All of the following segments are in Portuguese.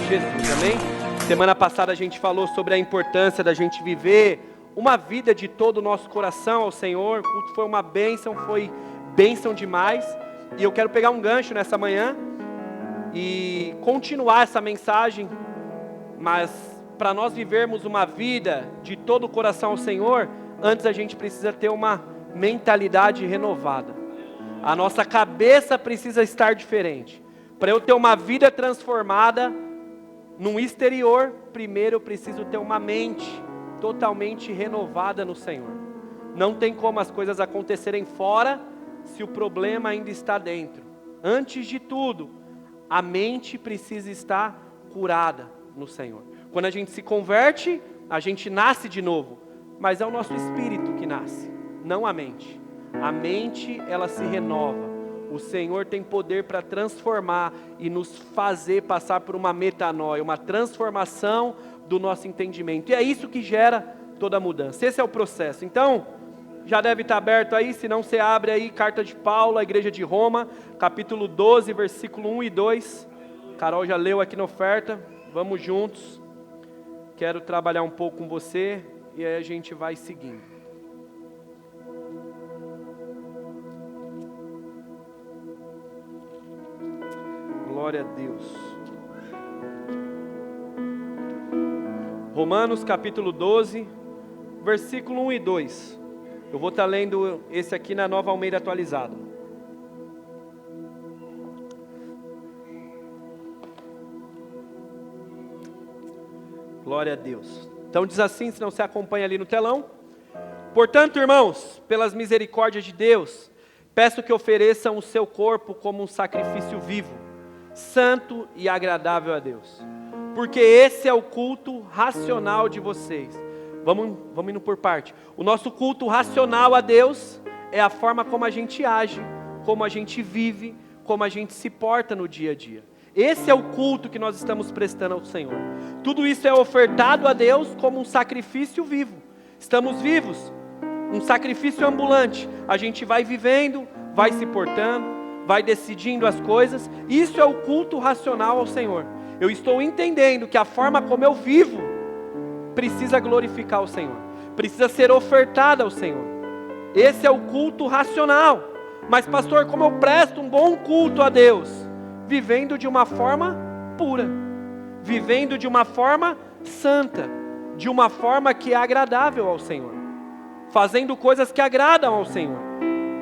de Jesus, amém? Semana passada a gente falou sobre a importância da gente viver uma vida de todo o nosso coração ao Senhor. O culto foi uma bênção, foi bênção demais. E eu quero pegar um gancho nessa manhã e continuar essa mensagem, mas para nós vivermos uma vida de todo o coração ao Senhor, antes a gente precisa ter uma mentalidade renovada. A nossa cabeça precisa estar diferente. Para eu ter uma vida transformada no exterior, primeiro eu preciso ter uma mente totalmente renovada no Senhor. Não tem como as coisas acontecerem fora se o problema ainda está dentro. Antes de tudo, a mente precisa estar curada no Senhor. Quando a gente se converte, a gente nasce de novo, mas é o nosso espírito que nasce, não a mente. A mente, ela se renova. O Senhor tem poder para transformar e nos fazer passar por uma metanoia, uma transformação do nosso entendimento. E é isso que gera toda a mudança. Esse é o processo. Então, já deve estar aberto aí, se não você abre aí, carta de Paulo, à igreja de Roma, capítulo 12, versículo 1 e 2. Carol já leu aqui na oferta, vamos juntos. Quero trabalhar um pouco com você e aí a gente vai seguindo. Glória a Deus. Romanos capítulo 12, versículo 1 e 2. Eu vou estar lendo esse aqui na Nova Almeida Atualizada. Glória a Deus. Então diz assim, se não se acompanha ali no telão. Portanto, irmãos, pelas misericórdias de Deus, peço que ofereçam o seu corpo como um sacrifício vivo, santo e agradável a Deus, porque esse é o culto racional de vocês. Vamos indo por parte. O nosso culto racional a Deus é a forma como a gente age, como a gente vive, como a gente se porta no dia a dia. Esse é o culto que nós estamos prestando ao Senhor. Tudo isso é ofertado a Deus como um sacrifício vivo. Estamos vivos, um sacrifício ambulante. A gente vai vivendo, vai se portando, vai decidindo as coisas. Isso é o culto racional ao Senhor. Eu estou entendendo que a forma como eu vivo precisa glorificar o Senhor, precisa ser ofertada ao Senhor. Esse é o culto racional. Mas pastor, como eu presto um bom culto a Deus? Vivendo de uma forma pura, vivendo de uma forma santa, de uma forma que é agradável ao Senhor, fazendo coisas que agradam ao Senhor.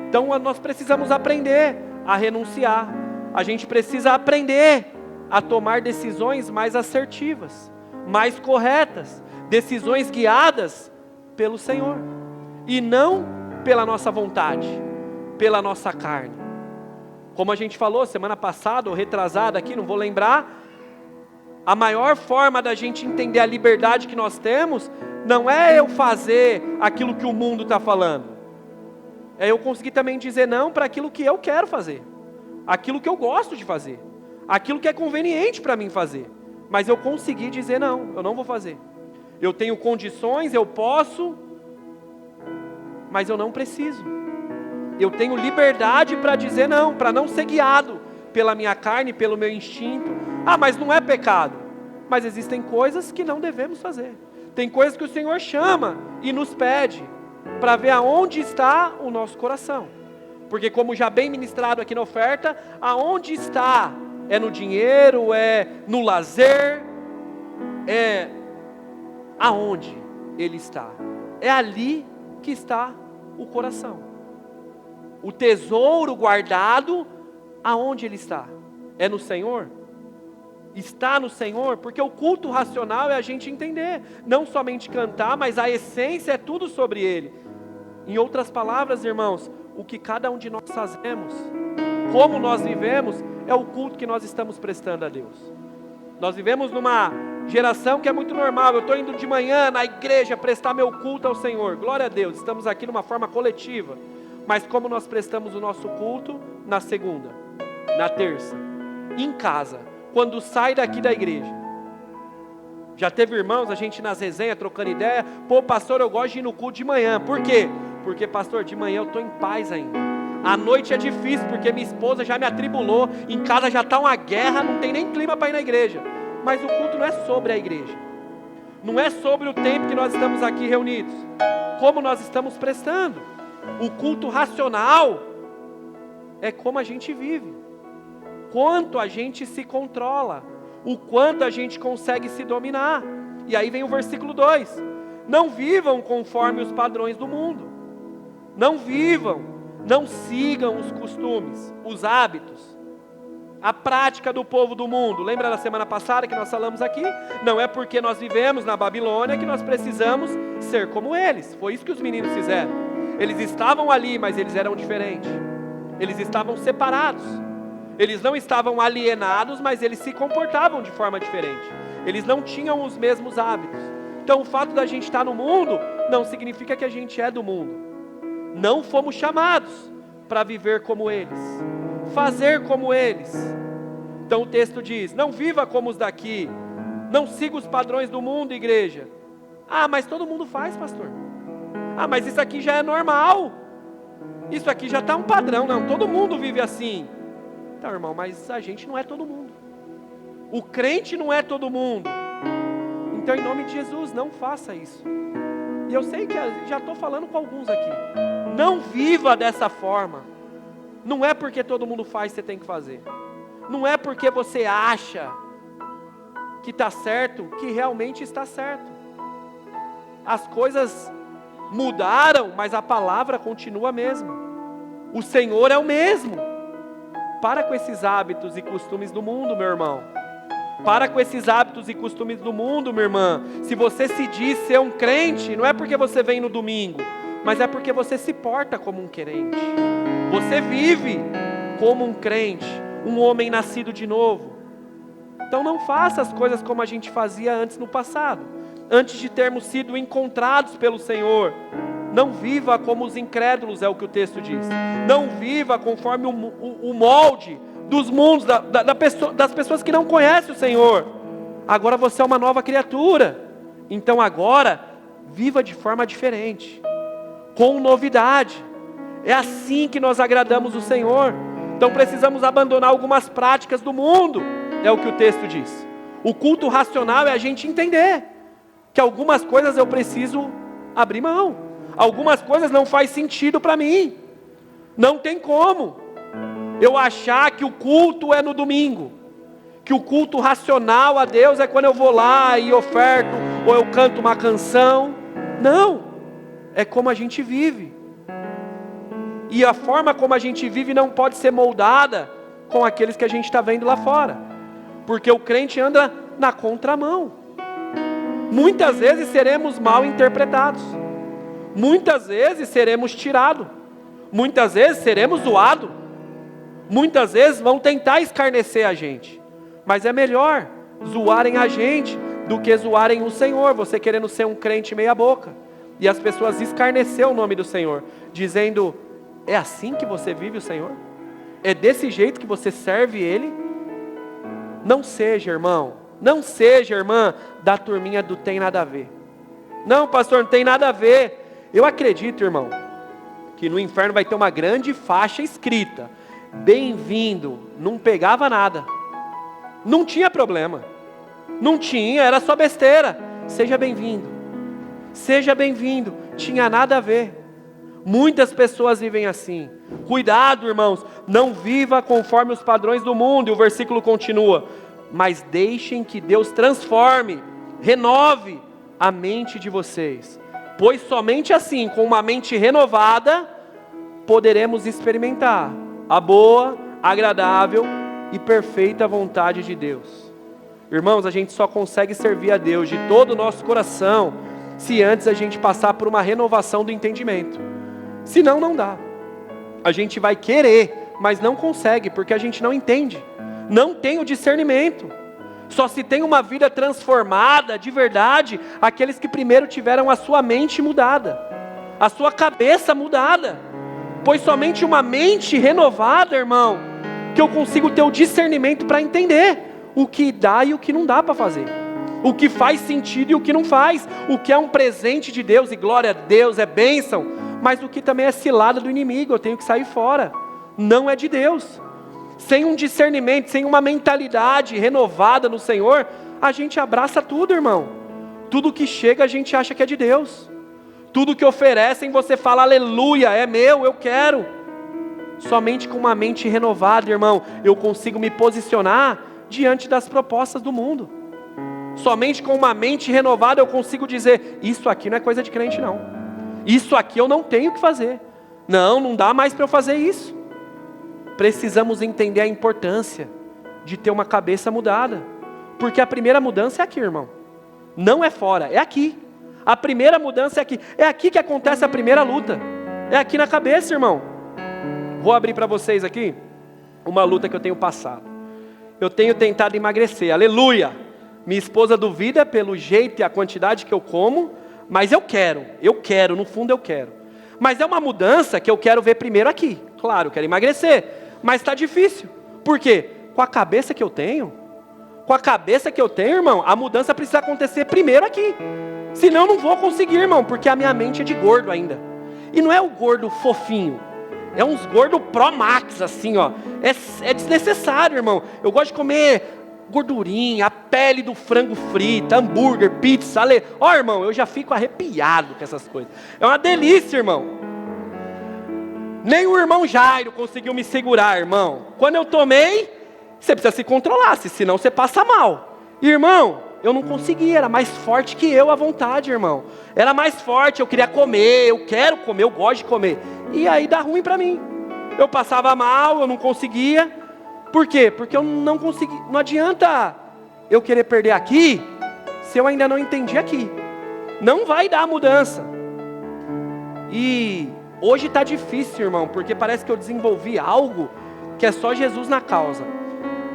Então nós precisamos aprender a renunciar, a gente precisa aprender a tomar decisões mais assertivas, mais corretas, decisões guiadas pelo Senhor, e não pela nossa vontade, pela nossa carne. Como a gente falou semana passada, ou retrasada aqui, não vou lembrar, a maior forma da gente entender a liberdade que nós temos, não é eu fazer aquilo que o mundo está falando, é eu conseguir também dizer não para aquilo que eu quero fazer, aquilo que eu gosto de fazer, aquilo que é conveniente para mim fazer, mas eu consegui dizer não, eu não vou fazer. Eu tenho condições, eu posso, mas eu não preciso. Eu tenho liberdade para dizer não, para não ser guiado pela minha carne, pelo meu instinto. Ah, mas não é pecado. Mas existem coisas que não devemos fazer. Tem coisas que o Senhor chama e nos pede para ver aonde está o nosso coração. Porque como já bem ministrado aqui na oferta, aonde está? É no dinheiro, é no lazer, é aonde ele está. É ali que está o coração. O tesouro guardado, aonde ele está? É no Senhor? Está no Senhor? Porque o culto racional é a gente entender, não somente cantar, mas a essência é tudo sobre Ele. Em outras palavras, irmãos, o que cada um de nós fazemos, como nós vivemos, é o culto que nós estamos prestando a Deus. Nós vivemos numa geração que é muito normal. Eu estou indo de manhã na igreja prestar meu culto ao Senhor. Glória a Deus, estamos aqui numa forma coletiva. Mas como nós prestamos o nosso culto? Na segunda, na terça, em casa, quando sai daqui da igreja. Já teve irmãos, a gente nas resenhas, trocando ideia. Pô, pastor, eu gosto de ir no culto de manhã. Por quê? Porque, pastor, de manhã eu estou em paz ainda. À noite é difícil, porque minha esposa já me atribulou. Em casa já está uma guerra, não tem nem clima para ir na igreja. Mas o culto não é sobre a igreja. Não é sobre o tempo que nós estamos aqui reunidos. Como nós estamos prestando. O culto racional é como a gente vive. Quanto a gente se controla. O quanto a gente consegue se dominar. E aí vem o versículo 2. Não vivam conforme os padrões do mundo. Não vivam, não sigam os costumes, os hábitos, a prática do povo do mundo. Lembra da semana passada que nós falamos aqui? Não é porque nós vivemos na Babilônia que nós precisamos ser como eles. Foi isso que os meninos fizeram. Eles estavam ali, mas eles eram diferentes. Eles estavam separados. Eles não estavam alienados, mas eles se comportavam de forma diferente. Eles não tinham os mesmos hábitos. Então o fato da gente estar no mundo não significa que a gente é do mundo. Não fomos chamados para viver como eles, fazer como eles. Então o texto diz, não viva como os daqui, não siga os padrões do mundo, igreja. Ah, mas todo mundo faz, pastor. Ah, mas isso aqui já é normal. Isso aqui já está um padrão. Não, todo mundo vive assim. Então, irmão, mas a gente não é todo mundo. O crente não é todo mundo. Então, em nome de Jesus, não faça isso. E eu sei que já estou falando com alguns aqui. Não viva dessa forma. Não é porque todo mundo faz que você tem que fazer. Não é porque você acha que está certo, que realmente está certo. As coisas mudaram, mas a palavra continua a mesma. O Senhor é o mesmo. Para com esses hábitos e costumes do mundo, meu irmão. Para com esses hábitos e costumes do mundo, minha irmã. Se você se diz ser um crente, não é porque você vem no domingo, mas é porque você se porta como um crente. Você vive como um crente, um homem nascido de novo. Então não faça as coisas como a gente fazia antes no passado. Antes de termos sido encontrados pelo Senhor. Não viva como os incrédulos, é o que o texto diz. Não viva conforme o molde dos mundos, das pessoas que não conhecem o Senhor. Agora você é uma nova criatura. Então agora, viva de forma diferente. Com novidade. É assim que nós agradamos o Senhor. Então precisamos abandonar algumas práticas do mundo. É o que o texto diz. O culto racional é a gente entender que algumas coisas eu preciso abrir mão. Algumas coisas não faz sentido para mim. Não tem como eu achar que o culto é no domingo. Que o culto racional a Deus é quando eu vou lá e oferto, ou eu canto uma canção. Não. É como a gente vive. E a forma como a gente vive não pode ser moldada com aqueles que a gente está vendo lá fora. Porque o crente anda na contramão. Muitas vezes seremos mal interpretados. Muitas vezes seremos tirados. Muitas vezes seremos zoados. Muitas vezes vão tentar escarnecer a gente. Mas é melhor zoarem a gente do que zoarem o Senhor. Você querendo ser um crente meia boca. E as pessoas escarnecer o nome do Senhor. Dizendo, é assim que você vive o Senhor? É desse jeito que você serve Ele? Não seja, irmão. Não seja, irmã, da turminha do tem nada a ver. Não, pastor, não tem nada a ver. Eu acredito, irmão, que no inferno vai ter uma grande faixa escrita. Bem-vindo. Não pegava nada. Não tinha problema. Não tinha, era só besteira. Seja bem-vindo. Seja bem-vindo. Tinha nada a ver. Muitas pessoas vivem assim. Cuidado, irmãos. Não viva conforme os padrões do mundo. E o versículo continua. Mas deixem que Deus transforme, renove a mente de vocês. Pois somente assim, com uma mente renovada, poderemos experimentar a boa, agradável e perfeita vontade de Deus. Irmãos, a gente só consegue servir a Deus de todo o nosso coração, se antes a gente passar por uma renovação do entendimento. Senão não dá. A gente vai querer, mas não consegue, porque a gente não entende. Não tem o discernimento. Só se tem uma vida transformada de verdade aqueles que primeiro tiveram a sua mente mudada, a sua cabeça mudada. Pois somente uma mente renovada, irmão, que eu consigo ter o discernimento para entender o que dá e o que não dá para fazer, o que faz sentido e o que não faz, o que é um presente de Deus e glória a Deus, é bênção, mas o que também é cilada do inimigo, eu tenho que sair fora, não é de Deus. Sem um discernimento, sem uma mentalidade renovada no Senhor, a gente abraça tudo, irmão. Tudo que chega a gente acha que é de Deus. Tudo que oferecem você fala, aleluia, é meu, eu quero. Somente com uma mente renovada, irmão, eu consigo me posicionar diante das propostas do mundo. Somente com uma mente renovada eu consigo dizer, isso aqui não é coisa de crente não. Isso aqui eu não tenho que fazer. Não dá mais para eu fazer isso. Precisamos entender a importância de ter uma cabeça mudada. Porque a primeira mudança é aqui, irmão. Não é fora, é aqui. A primeira mudança é aqui. É aqui que acontece a primeira luta. É aqui na cabeça, irmão. Vou abrir para vocês aqui uma luta que eu tenho passado. Eu tenho tentado emagrecer, aleluia. Minha esposa duvida pelo jeito e a quantidade que eu como, mas eu quero, no fundo eu quero. Mas é uma mudança que eu quero ver primeiro aqui. Claro, eu quero emagrecer, mas está difícil. Por quê? Com a cabeça que eu tenho, irmão, a mudança precisa acontecer primeiro aqui. Senão eu não vou conseguir, irmão, porque a minha mente é de gordo ainda. E não é o gordo fofinho, é uns gordo pro max, assim, ó. É desnecessário, irmão. Eu gosto de comer gordurinha, a pele do frango frita, hambúrguer, pizza, ó, irmão, eu já fico arrepiado com essas coisas. É uma delícia, irmão. Nem o irmão Jairo conseguiu me segurar, irmão. Quando eu tomei, você precisa se controlar, senão você passa mal. Irmão, eu não conseguia, era mais forte que eu à vontade, irmão. Era mais forte, eu queria comer, eu quero comer, eu gosto de comer. E aí dá ruim para mim. Eu passava mal, eu não conseguia. Por quê? Porque eu não consegui. Não adianta eu querer perder aqui, se eu ainda não entendi aqui. Não vai dar mudança. E hoje está difícil, irmão, porque parece que eu desenvolvi algo que é só Jesus na causa.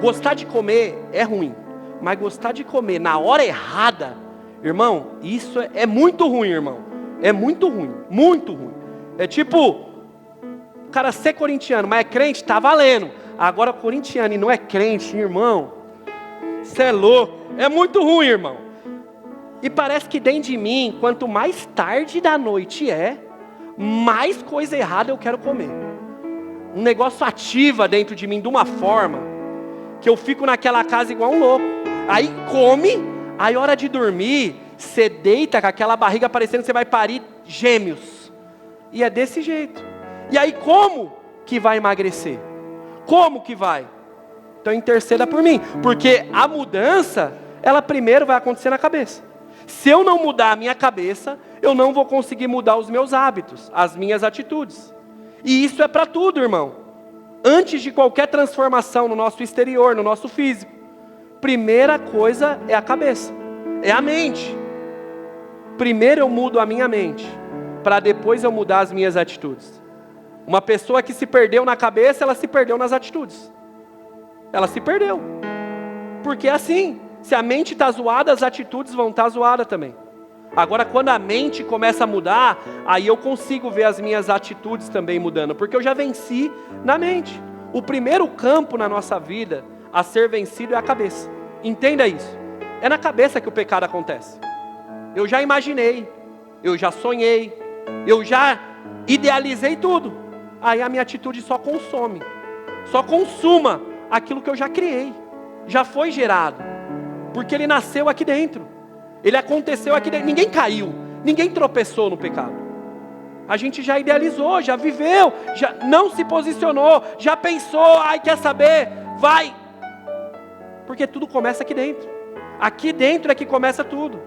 Gostar de comer é ruim, mas gostar de comer na hora errada, irmão, isso é muito ruim, irmão. É muito ruim, muito ruim. É tipo, o cara ser corintiano, mas é crente, tá valendo. Agora corintiano e não é crente, irmão, você é louco, é muito ruim, irmão. E parece que dentro de mim, quanto mais tarde da noite mais coisa errada eu quero comer. Um negócio ativa dentro de mim de uma forma que eu fico naquela casa igual um louco. Aí come, aí hora de dormir, você deita com aquela barriga parecendo que você vai parir gêmeos. E é desse jeito. E aí como que vai emagrecer? Como que vai? Então interceda por mim, porque a mudança, ela primeiro vai acontecer na cabeça. Se eu não mudar a minha cabeça, eu não vou conseguir mudar os meus hábitos, as minhas atitudes. E isso é para tudo, irmão. Antes de qualquer transformação no nosso exterior, no nosso físico, primeira coisa é a cabeça, é a mente. Primeiro eu mudo a minha mente, para depois eu mudar as minhas atitudes. Uma pessoa que se perdeu na cabeça, ela se perdeu nas atitudes. Ela se perdeu. Porque é assim, se a mente está zoada, as atitudes vão estar zoadas também. Agora, quando a mente começa a mudar, aí eu consigo ver as minhas atitudes também mudando, porque eu já venci na mente. O primeiro campo na nossa vida a ser vencido é a cabeça. Entenda isso. É na cabeça que o pecado acontece. Eu já imaginei, eu já sonhei, eu já idealizei tudo. Aí a minha atitude só consuma aquilo que eu já criei, já foi gerado, porque ele nasceu aqui dentro, ele aconteceu aqui dentro, ninguém caiu, ninguém tropeçou no pecado, a gente já idealizou, já viveu, já não se posicionou, já pensou, ai quer saber, vai, porque tudo começa aqui dentro é que começa tudo.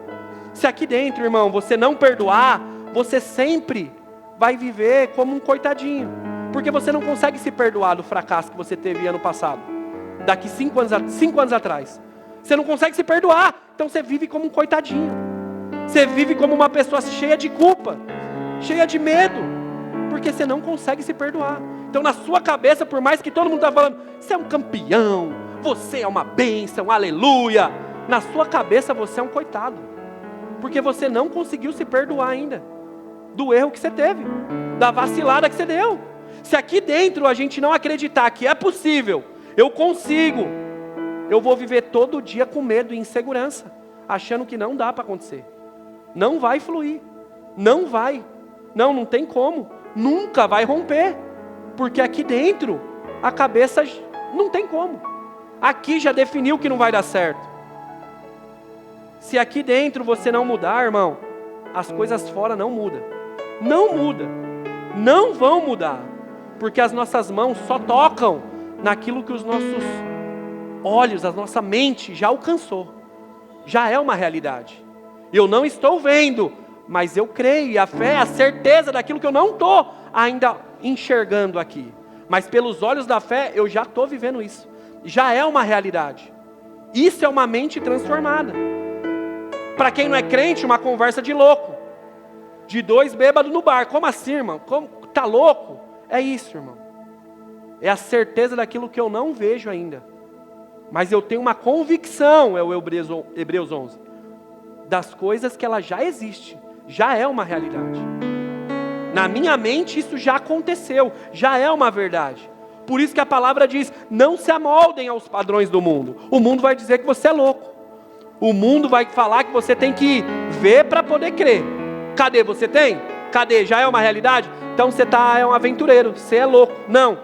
Se aqui dentro, irmão, você não perdoar, você sempre vai viver como um coitadinho, porque você não consegue se perdoar do fracasso que você teve ano passado, daqui 5 anos atrás, você não consegue se perdoar, então você vive como um coitadinho, você vive como uma pessoa cheia de culpa, cheia de medo, porque você não consegue se perdoar. Então na sua cabeça, por mais que todo mundo está falando, você é um campeão, você é uma bênção, aleluia, na sua cabeça você é um coitado, porque você não conseguiu se perdoar ainda do erro que você teve, da vacilada que você deu. Se aqui dentro a gente não acreditar que é possível, eu consigo, eu vou viver todo dia com medo e insegurança, achando que não dá para acontecer, não vai fluir, não vai, não tem como, nunca vai romper, porque aqui dentro a cabeça não tem como, aqui já definiu que não vai dar certo. Se aqui dentro você não mudar, irmão, as coisas fora não mudam. Não muda. Não vão mudar. Porque as nossas mãos só tocam naquilo que os nossos olhos, a nossa mente já alcançou. Já é uma realidade. Eu não estou vendo, mas eu creio. E a fé é a certeza daquilo que eu não estou ainda enxergando aqui. Mas pelos olhos da fé, eu já estou vivendo isso. Já é uma realidade. Isso é uma mente transformada. Para quem não é crente, uma conversa de louco. De dois bêbados no bar. Como assim, irmão? Tá louco? É isso, irmão. É a certeza daquilo que eu não vejo ainda. Mas eu tenho uma convicção, é o Hebreus 11, das coisas que ela já existe. Já é uma realidade. Na minha mente isso já aconteceu. Já é uma verdade. Por isso que a palavra diz, não se amoldem aos padrões do mundo. O mundo vai dizer que você é louco. O mundo vai falar que você tem que ver para poder crer. Cadê? Você tem? Cadê? Já é uma realidade? Então você é um aventureiro, você é louco. Não.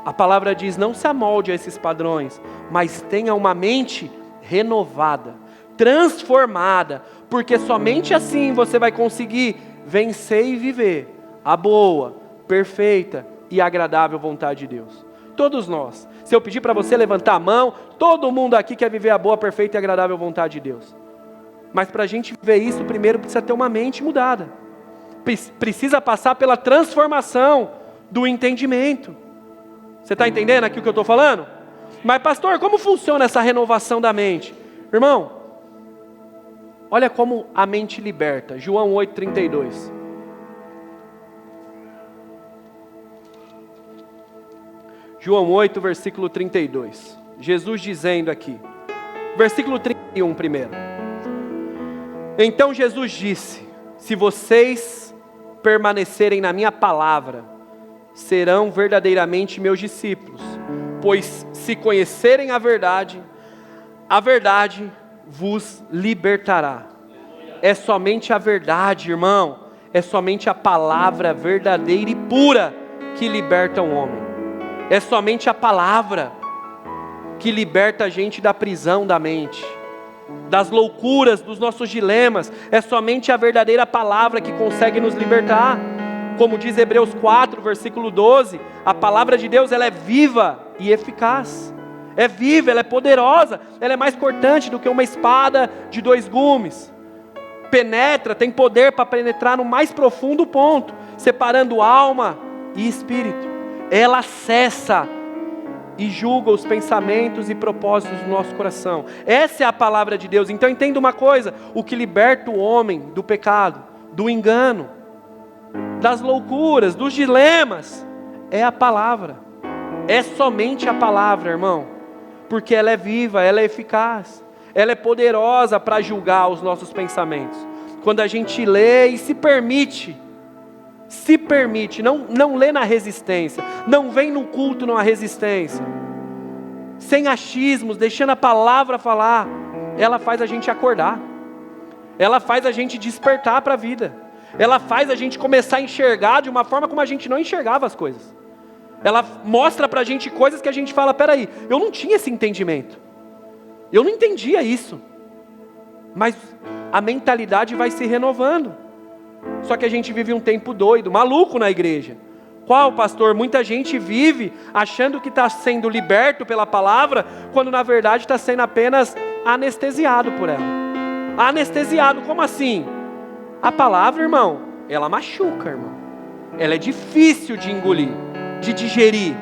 A palavra diz, não se amolde a esses padrões, mas tenha uma mente renovada, transformada, porque somente assim você vai conseguir vencer e viver a boa, perfeita e agradável vontade de Deus. Todos nós. Se eu pedir para você levantar a mão, todo mundo aqui quer viver a boa, perfeita e agradável vontade de Deus. Mas para a gente viver isso, primeiro precisa ter uma mente mudada. Precisa passar pela transformação do entendimento. Você está entendendo aqui o que eu estou falando? Mas pastor, como funciona essa renovação da mente? Irmão, olha como a mente liberta. João 8,32. João 8, versículo 32. Jesus dizendo aqui. Versículo 31 primeiro. Então Jesus disse, se vocês permanecerem na minha palavra, serão verdadeiramente meus discípulos, pois se conhecerem a verdade vos libertará. É somente a verdade, irmão, é somente a palavra verdadeira e pura que liberta o homem. É somente a palavra que liberta a gente da prisão da mente, das loucuras, dos nossos dilemas. É somente a verdadeira palavra que consegue nos libertar. Como diz Hebreus 4, versículo 12, a palavra de Deus ela é viva e eficaz. É viva, ela é poderosa, ela é mais cortante do que uma espada de 2 gumes. Penetra, tem poder para penetrar no mais profundo ponto, separando alma e espírito. Ela acessa e julga os pensamentos e propósitos do nosso coração. Essa é a palavra de Deus. Então entenda uma coisa, o que liberta o homem do pecado, do engano, das loucuras, dos dilemas, é a palavra. É somente a palavra, irmão, porque ela é viva, ela é eficaz, ela é poderosa para julgar os nossos pensamentos. Quando a gente lê e se permite, não lê na resistência, não vem no culto numa resistência, sem achismos, deixando a palavra falar, ela faz a gente acordar, ela faz a gente despertar para a vida, ela faz a gente começar a enxergar de uma forma como a gente não enxergava as coisas. Ela mostra para a gente coisas que a gente fala, peraí, eu não tinha esse entendimento, eu não entendia isso, mas a mentalidade vai se renovando. Só que a gente vive um tempo doido, maluco na igreja. Qual, pastor? Muita gente vive achando que está sendo liberto pela palavra, quando na verdade está sendo apenas anestesiado por ela. Anestesiado, como assim? A palavra, irmão, ela machuca, irmão. Ela é difícil de engolir, de digerir.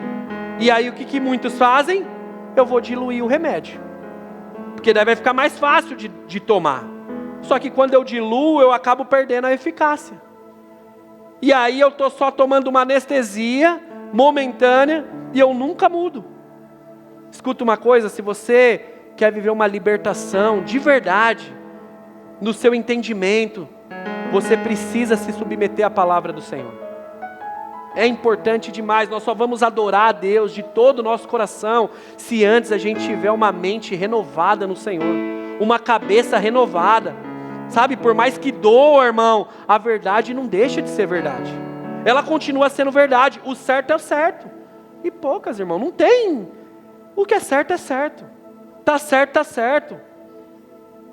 E aí o que muitos fazem? Eu vou diluir o remédio, porque daí vai ficar mais fácil de tomar. Só que quando eu diluo, eu acabo perdendo a eficácia. E aí eu estou só tomando uma anestesia momentânea e eu nunca mudo. Escuta uma coisa, se você quer viver uma libertação de verdade, no seu entendimento, você precisa se submeter à palavra do Senhor. É importante demais, nós só vamos adorar a Deus de todo o nosso coração, se antes a gente tiver uma mente renovada no Senhor, uma cabeça renovada. Sabe, por mais que doa, irmão, a verdade não deixa de ser verdade. Ela continua sendo verdade. O certo é o certo. E poucas, irmão, não tem. O que é certo é certo. Tá certo, tá certo.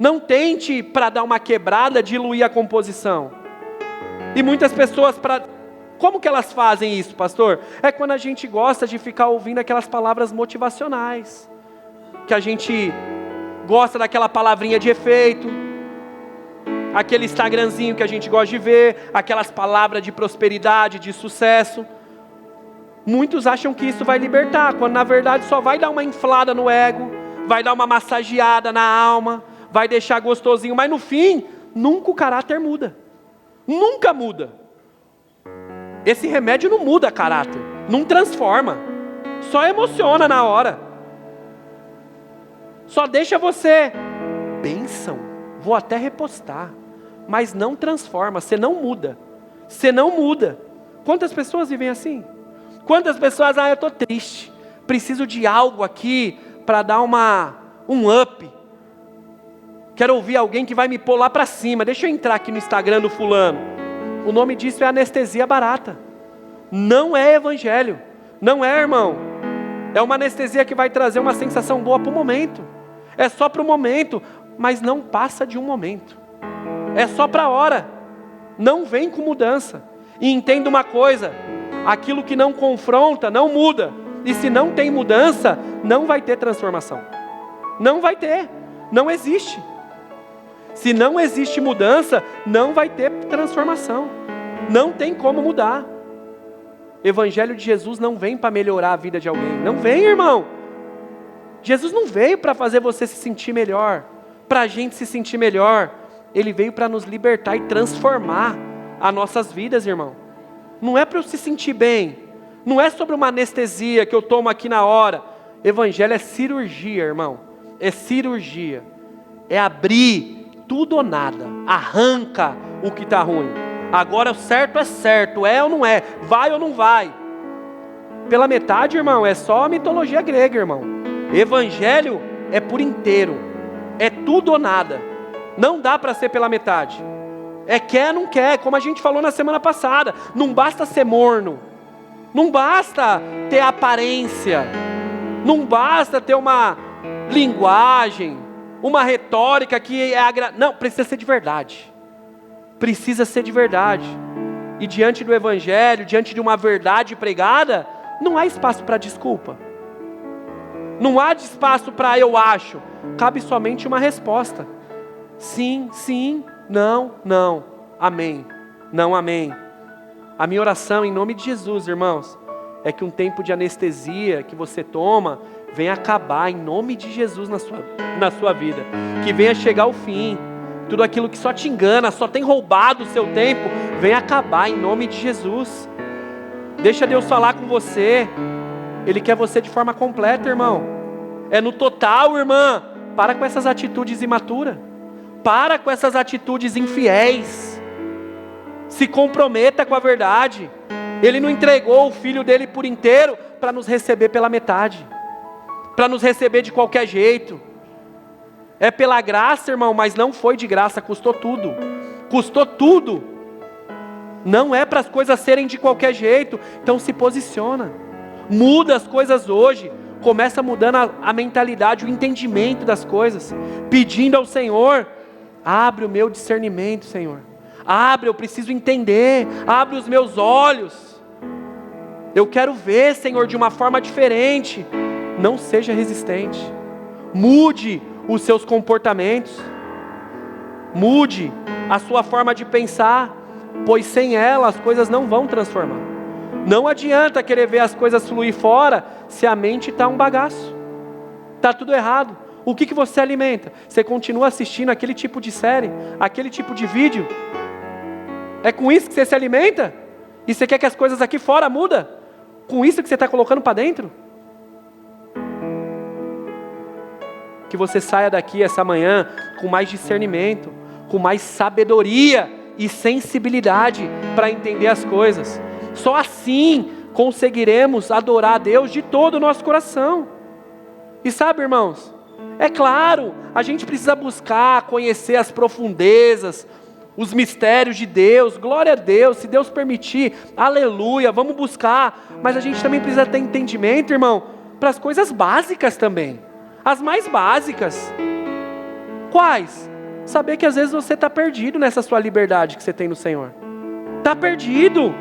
Não tente para dar uma quebrada, diluir a composição. E muitas pessoas, como que elas fazem isso, pastor? É quando a gente gosta de ficar ouvindo aquelas palavras motivacionais, que a gente gosta daquela palavrinha de efeito, aquele Instagramzinho que a gente gosta de ver, aquelas palavras de prosperidade, de sucesso. Muitos acham que isso vai libertar, quando na verdade só vai dar uma inflada no ego, vai dar uma massageada na alma, vai deixar gostosinho, mas no fim, nunca o caráter muda. Nunca muda. Esse remédio não muda caráter, não transforma, só emociona na hora. Só deixa você, bênção, vou até repostar, mas não transforma, você não muda. Você não muda. Quantas pessoas vivem assim? Quantas pessoas, eu estou triste, preciso de algo aqui para dar um up. Quero ouvir alguém que vai me pôr lá para cima. Deixa eu entrar aqui no Instagram do fulano. O nome disso é anestesia barata. Não é evangelho. Não é, irmão. É uma anestesia que vai trazer uma sensação boa para o momento. É só para o momento, mas não passa de um momento. É só para a hora. Não vem com mudança. E entenda uma coisa, aquilo que não confronta, não muda. E se não tem mudança, não vai ter transformação. Não vai ter. Não existe. Se não existe mudança, não vai ter transformação. Não tem como mudar. Evangelho de Jesus não vem para melhorar a vida de alguém. Não vem, irmão. Jesus não veio para fazer você se sentir melhor, para a gente se sentir melhor. Ele veio para nos libertar e transformar as nossas vidas, irmão. Não é para eu se sentir bem. Não é sobre uma anestesia que eu tomo aqui na hora. Evangelho é cirurgia, irmão. É cirurgia. É abrir tudo ou nada. Arranca o que está ruim. Agora o certo é certo, é ou não é, vai ou não vai. Pela metade, irmão, é só a mitologia grega, irmão. Evangelho é por inteiro. É tudo ou nada. Não dá para ser pela metade. É quer, não quer, como a gente falou na semana passada. Não basta ser morno. Não basta ter aparência. Não basta ter uma linguagem, uma retórica que é não, precisa ser de verdade. Precisa ser de verdade. E diante do evangelho, diante de uma verdade pregada, não há espaço para desculpa. Não há espaço para eu acho. Cabe somente uma resposta. Sim, sim, não, não. Amém. Não, amém. A minha oração em nome de Jesus, irmãos, é que um tempo de anestesia que você toma venha acabar em nome de Jesus na sua vida. Que venha chegar ao fim. Tudo aquilo que só te engana, só tem roubado o seu tempo, venha acabar em nome de Jesus. Deixa Deus falar com você. Ele quer você de forma completa, irmão. É no total, irmã. Para com essas atitudes imaturas. Para com essas atitudes infiéis. Se comprometa com a verdade. Ele não entregou o filho dele por inteiro para nos receber pela metade. Para nos receber de qualquer jeito. É pela graça, irmão, mas não foi de graça, custou tudo. Custou tudo. Não é para as coisas serem de qualquer jeito. Então se posiciona. Muda as coisas hoje. Começa mudando a mentalidade, o entendimento das coisas. Pedindo ao Senhor, abre o meu discernimento, Senhor. Abre, eu preciso entender. Abre os meus olhos. Eu quero ver, Senhor, de uma forma diferente. Não seja resistente. Mude os seus comportamentos. Mude a sua forma de pensar. Pois sem ela as coisas não vão transformar. Não adianta querer ver as coisas fluir fora se a mente está um bagaço. Está tudo errado. O que você alimenta? Você continua assistindo aquele tipo de série? Aquele tipo de vídeo? É com isso que você se alimenta? E você quer que as coisas aqui fora mudem? Com isso que você está colocando para dentro? Que você saia daqui essa manhã com mais discernimento, com mais sabedoria e sensibilidade para entender as coisas. Só assim conseguiremos adorar a Deus de todo o nosso coração. E sabe, irmãos, é claro, a gente precisa buscar, conhecer as profundezas, os mistérios de Deus, glória a Deus, se Deus permitir, aleluia, vamos buscar, mas a gente também precisa ter entendimento, irmão, para as coisas básicas também, as mais básicas. Quais? Saber que às vezes você está perdido nessa sua liberdade que você tem no Senhor. Está perdido.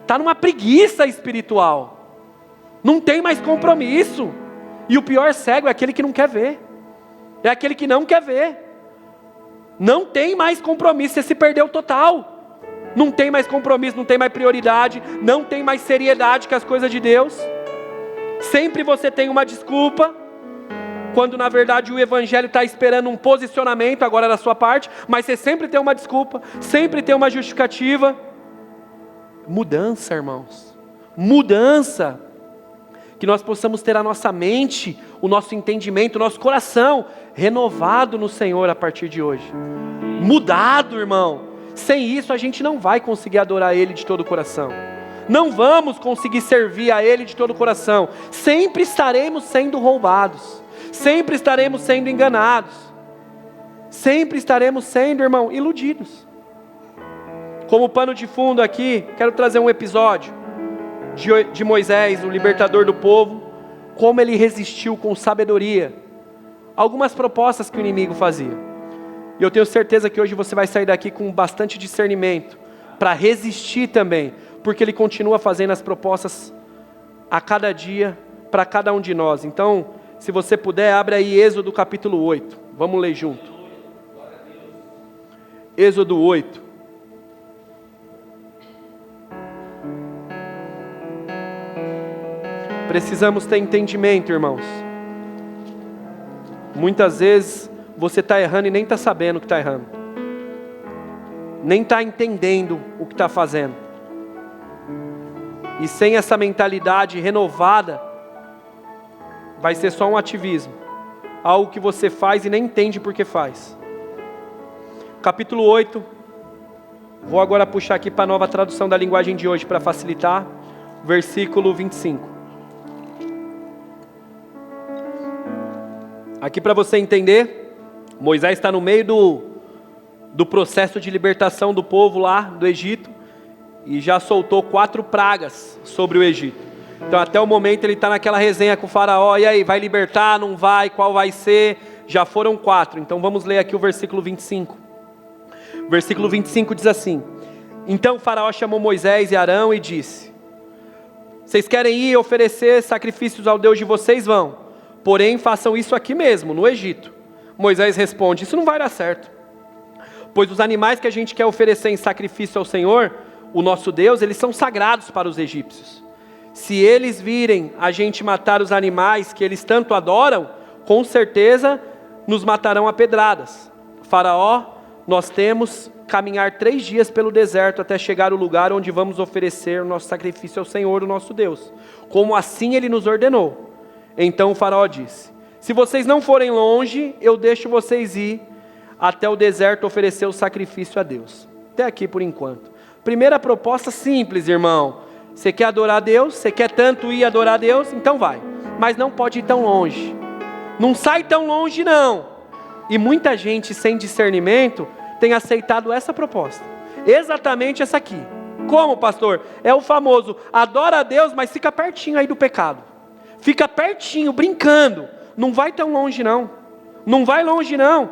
Está numa preguiça espiritual. Não tem mais compromisso. E o pior cego é aquele que não quer ver. É aquele que não quer ver. Não tem mais compromisso, você se perdeu total. Não tem mais compromisso, não tem mais prioridade, não tem mais seriedade com as coisas de Deus. Sempre você tem uma desculpa, quando na verdade o Evangelho está esperando um posicionamento agora da sua parte, mas você sempre tem uma desculpa, sempre tem uma justificativa. Mudança, irmãos, mudança. Que nós possamos ter a nossa mente, o nosso entendimento, o nosso coração renovado no Senhor a partir de hoje. Mudado, irmão. Sem isso a gente não vai conseguir adorar Ele de todo o coração. Não vamos conseguir servir a Ele de todo o coração. Sempre estaremos sendo roubados. Sempre estaremos sendo enganados. Sempre estaremos sendo, irmão, iludidos. Como pano de fundo aqui, quero trazer um episódio de Moisés, o libertador do povo, como ele resistiu com sabedoria algumas propostas que o inimigo fazia. E eu tenho certeza que hoje você vai sair daqui com bastante discernimento para resistir também, porque ele continua fazendo as propostas a cada dia para cada um de nós. Então, se você puder, abre aí Êxodo capítulo 8, vamos ler junto. Êxodo 8. Precisamos ter entendimento, irmãos. Muitas vezes você está errando e nem está sabendo que está errando. Nem está entendendo o que está fazendo. E sem essa mentalidade renovada, vai ser só um ativismo. Algo que você faz e nem entende por que faz. Capítulo 8. Vou agora puxar aqui para a nova tradução da linguagem de hoje para facilitar. Versículo 25. Aqui para você entender, Moisés está no meio do processo de libertação do povo lá do Egito, e já soltou 4 pragas sobre o Egito. Então até o momento ele está naquela resenha com o faraó, e aí, vai libertar, não vai, qual vai ser? Já foram 4, então vamos ler aqui o versículo 25. Versículo 25 diz assim: Então o faraó chamou Moisés e Arão e disse: Vocês querem ir oferecer sacrifícios ao Deus de vocês? Vão. Porém, façam isso aqui mesmo, no Egito. Moisés responde: Isso não vai dar certo. Pois os animais que a gente quer oferecer em sacrifício ao Senhor, o nosso Deus, eles são sagrados para os egípcios. Se eles virem a gente matar os animais que eles tanto adoram, com certeza nos matarão a pedradas. Faraó, nós temos caminhar 3 dias pelo deserto até chegar ao lugar onde vamos oferecer o nosso sacrifício ao Senhor, o nosso Deus, como assim Ele nos ordenou. Então o faraó disse: Se vocês não forem longe, eu deixo vocês ir até o deserto oferecer o sacrifício a Deus. Até aqui por enquanto. Primeira proposta simples, irmão. Você quer adorar a Deus? Você quer tanto ir adorar a Deus? Então vai. Mas não pode ir tão longe. Não sai tão longe não. E muita gente sem discernimento tem aceitado essa proposta. Exatamente essa aqui. Como, pastor? É o famoso: adora a Deus, mas fica pertinho aí do pecado. Fica pertinho, brincando. Não vai tão longe não. Não vai longe não.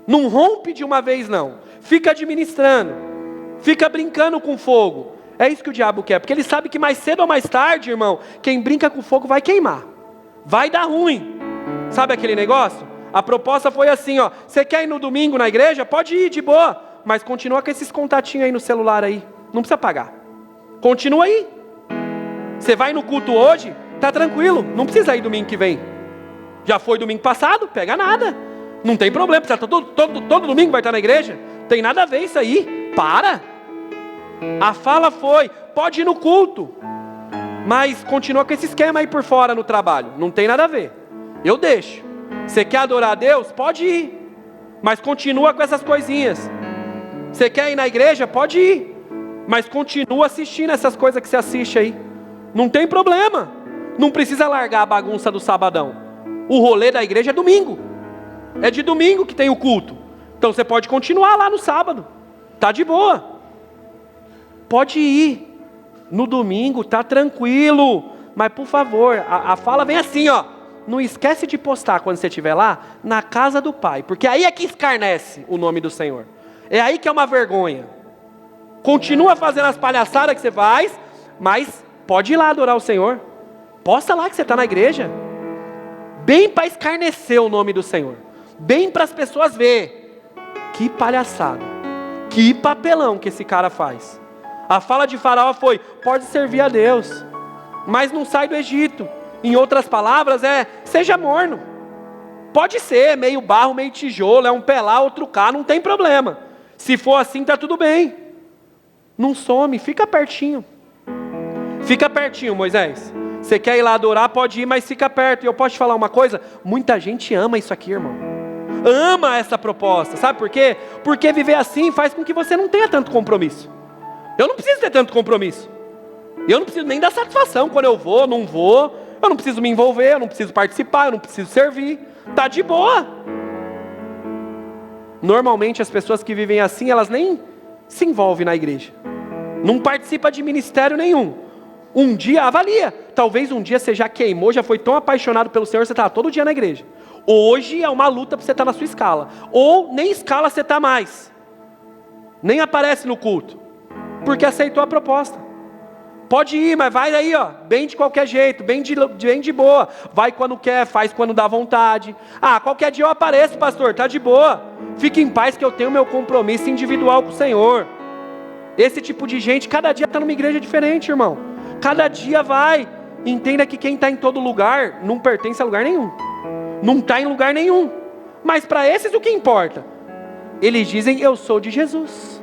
Não rompe de uma vez não. Fica administrando. Fica brincando com fogo. É isso que o diabo quer. Porque ele sabe que mais cedo ou mais tarde, irmão, quem brinca com fogo vai queimar. Vai dar ruim. Sabe aquele negócio? A proposta foi assim, ó: Você quer ir no domingo na igreja? Pode ir, de boa. Mas continua com esses contatinhos aí no celular aí. Não precisa pagar. Continua aí. Você vai no culto hoje? Tá tranquilo, não precisa ir domingo que vem. Já foi domingo passado, pega nada. Não tem problema, todo domingo vai estar na igreja. Tem nada a ver isso aí, para. A fala foi: pode ir no culto, mas continua com esse esquema aí por fora no trabalho. Não tem nada a ver, eu deixo. Você quer adorar a Deus? Pode ir, mas continua com essas coisinhas. Você quer ir na igreja? Pode ir, mas continua assistindo essas coisas que você assiste aí. Não tem problema. Não precisa largar a bagunça do sabadão. O rolê da igreja é domingo. É de domingo que tem o culto. Então você pode continuar lá no sábado. Tá de boa. Pode ir. No domingo, tá tranquilo. Mas por favor, a fala vem assim, ó: não esquece de postar quando você estiver lá, na casa do Pai, porque aí é que escarnece o nome do Senhor. É aí que é uma vergonha. Continua fazendo as palhaçadas que você faz, mas pode ir lá adorar o Senhor. Posta lá que você está na igreja. Bem para escarnecer o nome do Senhor. Bem para as pessoas verem. Que palhaçada. Que papelão que esse cara faz. A fala de Faraó foi, pode servir a Deus, mas não sai do Egito. Em outras palavras seja morno. Pode ser meio barro, meio tijolo, é um pé lá, outro cá, não tem problema. Se for assim, está tudo bem. Não some, fica pertinho. Fica pertinho, Moisés. Você quer ir lá adorar, pode ir, mas fica perto. E eu posso te falar uma coisa? Muita gente ama isso aqui, irmão. Ama essa proposta. Sabe por quê? Porque viver assim faz com que você não tenha tanto compromisso. Eu não preciso ter tanto compromisso. Eu não preciso nem dar satisfação quando eu vou, não vou. Eu não preciso me envolver, eu não preciso participar, eu não preciso servir. Tá de boa. Normalmente as pessoas que vivem assim, elas nem se envolvem na igreja. Não participa de ministério nenhum. Um dia, avalia. Talvez um dia você já queimou, já foi tão apaixonado pelo Senhor, você está todo dia na igreja. Hoje é uma luta para você estar na sua escala. Ou nem escala você está mais. Nem aparece no culto. Porque aceitou a proposta. Pode ir, mas vai aí, ó, bem de qualquer jeito, bem de boa. Vai quando quer, faz quando dá vontade. Ah, qualquer dia eu apareço, pastor, tá de boa. Fique em paz que eu tenho meu compromisso individual com o Senhor. Esse tipo de gente, cada dia está numa igreja diferente, irmão. Cada dia vai. Entenda que quem está em todo lugar, não pertence a lugar nenhum. Não está em lugar nenhum. Mas para esses o que importa? Eles dizem, eu sou de Jesus.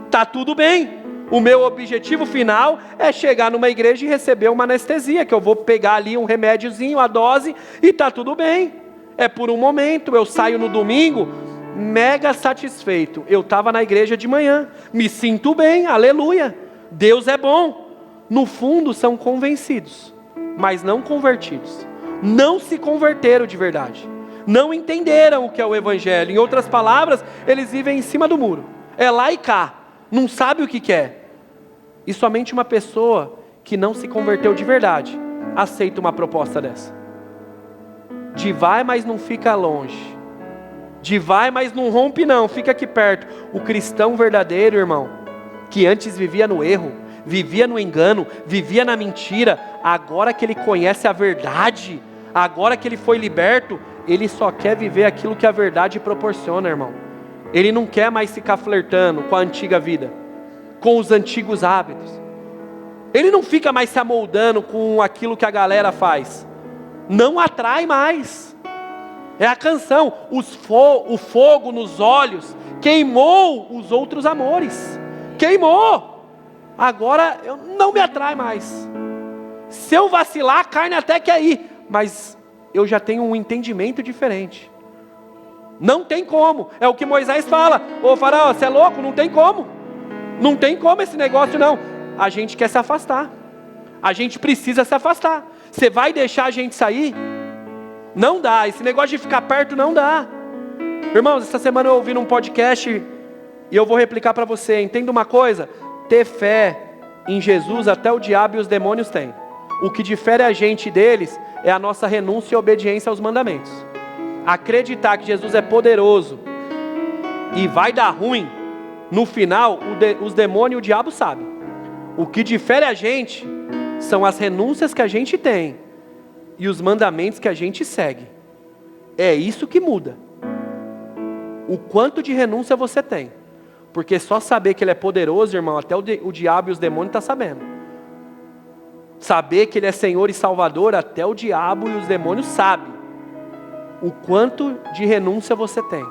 Tá tudo bem. O meu objetivo final é chegar numa igreja e receber uma anestesia, que eu vou pegar ali um remédiozinho, a dose, e tá tudo bem. É por um momento, eu saio no domingo, mega satisfeito. Eu estava na igreja de manhã, me sinto bem, aleluia. Deus é bom. No fundo são convencidos, mas não convertidos. Não se converteram de verdade. Não entenderam o que é o evangelho. Em outras palavras, eles vivem em cima do muro. É lá e cá. Não sabe o que quer. E somente uma pessoa que não se converteu de verdade aceita uma proposta dessa. De vai, mas não fica longe. De vai, mas não rompe não, fica aqui perto. O cristão verdadeiro, irmão, que antes vivia no erro, vivia no engano, vivia na mentira, agora que ele conhece a verdade, agora que ele foi liberto, ele só quer viver aquilo que a verdade proporciona, irmão. Ele não quer mais ficar flertando com a antiga vida, com os antigos hábitos. Ele não fica mais se amoldando com aquilo que a galera faz. Não atrai mais. É a canção, o fogo nos olhos queimou os outros amores. Queimou. Agora não me atrai mais. Se eu vacilar, a carne até quer ir, mas eu já tenho um entendimento diferente. Não tem como, é o que Moisés fala. Ô Faraó, você é louco? Não tem como. Não tem como esse negócio não. A gente quer se afastar. A gente precisa se afastar. Você vai deixar a gente sair? Não dá, esse negócio de ficar perto não dá. Irmãos, essa semana eu ouvi num podcast e eu vou replicar para você. Entenda uma coisa, ter fé em Jesus até o diabo e os demônios têm. O que difere a gente deles é a nossa renúncia e obediência aos mandamentos. Acreditar que Jesus é poderoso e vai dar ruim, no final, os demônios e o diabo sabem. O que difere a gente são as renúncias que a gente tem e os mandamentos que a gente segue. É isso que muda. O quanto de renúncia você tem. Porque só saber que Ele é poderoso, irmão, até o diabo e os demônios estão sabendo. Saber que Ele é Senhor e Salvador, até o diabo e os demônios sabem. O quanto de renúncia você tem.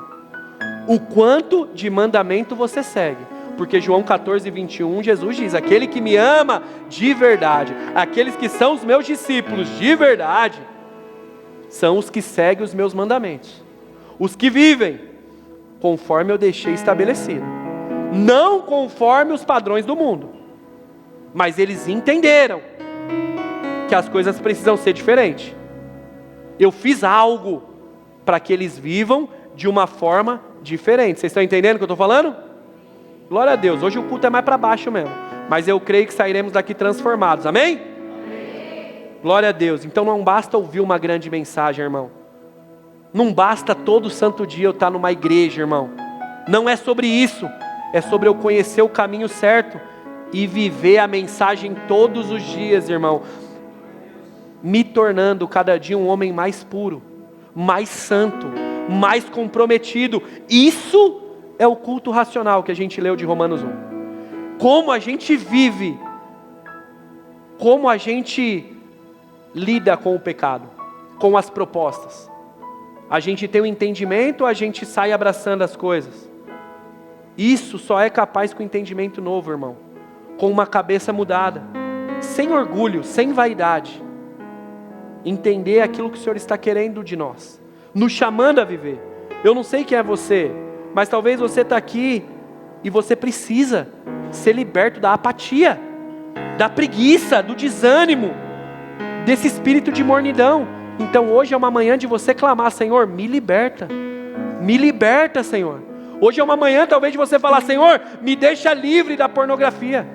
O quanto de mandamento você segue. Porque João 14, 21, Jesus diz, aquele que me ama de verdade, aqueles que são os meus discípulos de verdade, são os que seguem os meus mandamentos. Os que vivem conforme eu deixei estabelecido. Não conforme os padrões do mundo. Mas eles entenderam que as coisas precisam ser diferentes. Eu fiz algo para que eles vivam de uma forma diferente. Vocês estão entendendo o que eu estou falando? Glória a Deus, hoje o culto é mais para baixo mesmo. Mas eu creio que sairemos daqui transformados, amém? Amém. Glória a Deus. Então não basta ouvir uma grande mensagem, irmão. Não basta todo santo dia eu estar numa igreja, irmão. Não é sobre isso. É sobre eu conhecer o caminho certo e viver a mensagem todos os dias, irmão. Me tornando cada dia um homem mais puro, mais santo, mais comprometido. Isso é o culto racional que a gente leu de Romanos 1. Como a gente vive, como a gente lida com o pecado, com as propostas. A gente tem o entendimento, a gente sai abraçando as coisas. Isso só é capaz com entendimento novo, irmão. Com uma cabeça mudada, sem orgulho, sem vaidade. Entender aquilo que o Senhor está querendo de nós, nos chamando a viver. Eu não sei quem é você, mas talvez você está aqui e você precisa ser liberto da apatia, da preguiça, do desânimo, desse espírito de mornidão. Então hoje é uma manhã de você clamar: Senhor, me liberta, Senhor. Hoje é uma manhã talvez de você falar: Senhor, me deixa livre da pornografia,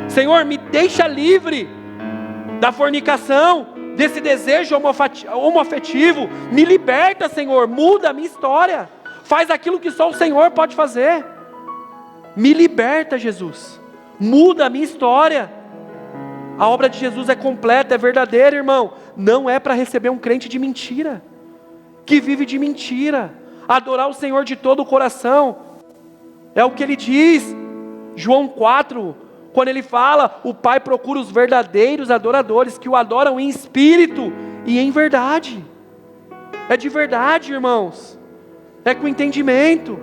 Senhor, me deixa livre da fornicação, desse desejo homoafetivo, me liberta, Senhor, muda a minha história, faz aquilo que só o Senhor pode fazer, me liberta, Jesus, muda a minha história. A obra de Jesus é completa, é verdadeira, irmão. Não é para receber um crente de mentira, que vive de mentira. Adorar o Senhor de todo o coração, é o que ele diz, João 4, quando ele fala: o Pai procura os verdadeiros adoradores, que o adoram em espírito e em verdade. É de verdade, irmãos, é com entendimento,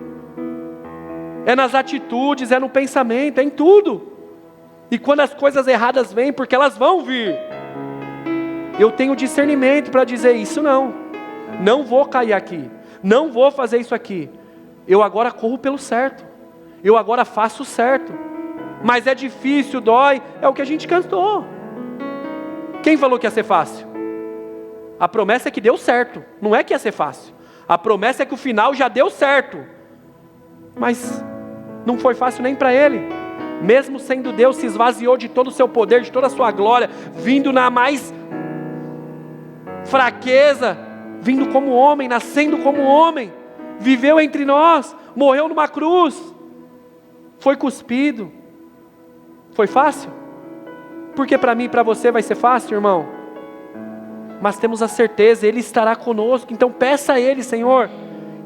é nas atitudes, é no pensamento, é em tudo. E quando as coisas erradas vêm, porque elas vão vir, eu tenho discernimento para dizer: isso não vou cair aqui, não vou fazer isso aqui. Eu agora corro pelo certo, eu agora faço o certo. Mas é difícil, dói, é o que a gente cantou. Quem falou que ia ser fácil? A promessa é que deu certo, não é que ia ser fácil. A promessa é que o final já deu certo, mas não foi fácil nem para ele. Mesmo sendo Deus, se esvaziou de todo o seu poder, de toda a sua glória, vindo na mais fraqueza, vindo como homem, nascendo como homem, viveu entre nós, morreu numa cruz, foi cuspido. Foi fácil? Porque para mim e para você vai ser fácil, irmão? Mas temos a certeza, Ele estará conosco. Então peça a Ele: Senhor,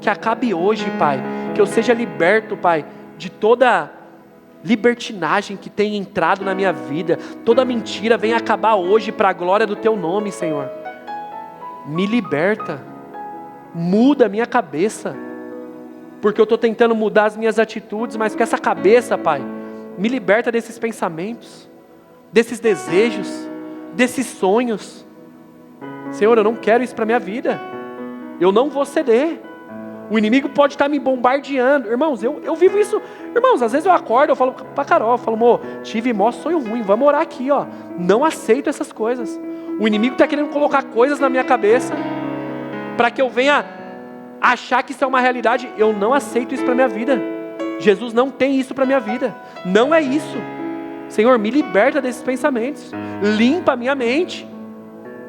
que acabe hoje, Pai, que eu seja liberto, Pai, de toda libertinagem que tem entrado na minha vida, toda mentira venha acabar hoje para a glória do Teu nome, Senhor. Me liberta, muda a minha cabeça, porque eu estou tentando mudar as minhas atitudes, mas com essa cabeça, Pai, me liberta desses pensamentos, desses desejos, desses sonhos. Senhor, eu não quero isso para a minha vida, eu não vou ceder. O inimigo pode estar me bombardeando. Irmãos, eu vivo isso. Irmãos, às vezes eu acordo, eu falo para Carol, eu falo: amor, tive maior sonho ruim, vamos orar aqui, ó. Não aceito essas coisas. O inimigo está querendo colocar coisas na minha cabeça, para que eu venha achar que isso é uma realidade. Eu não aceito isso para a minha vida. Jesus não tem isso para a minha vida, não é isso. Senhor, me liberta desses pensamentos, limpa a minha mente.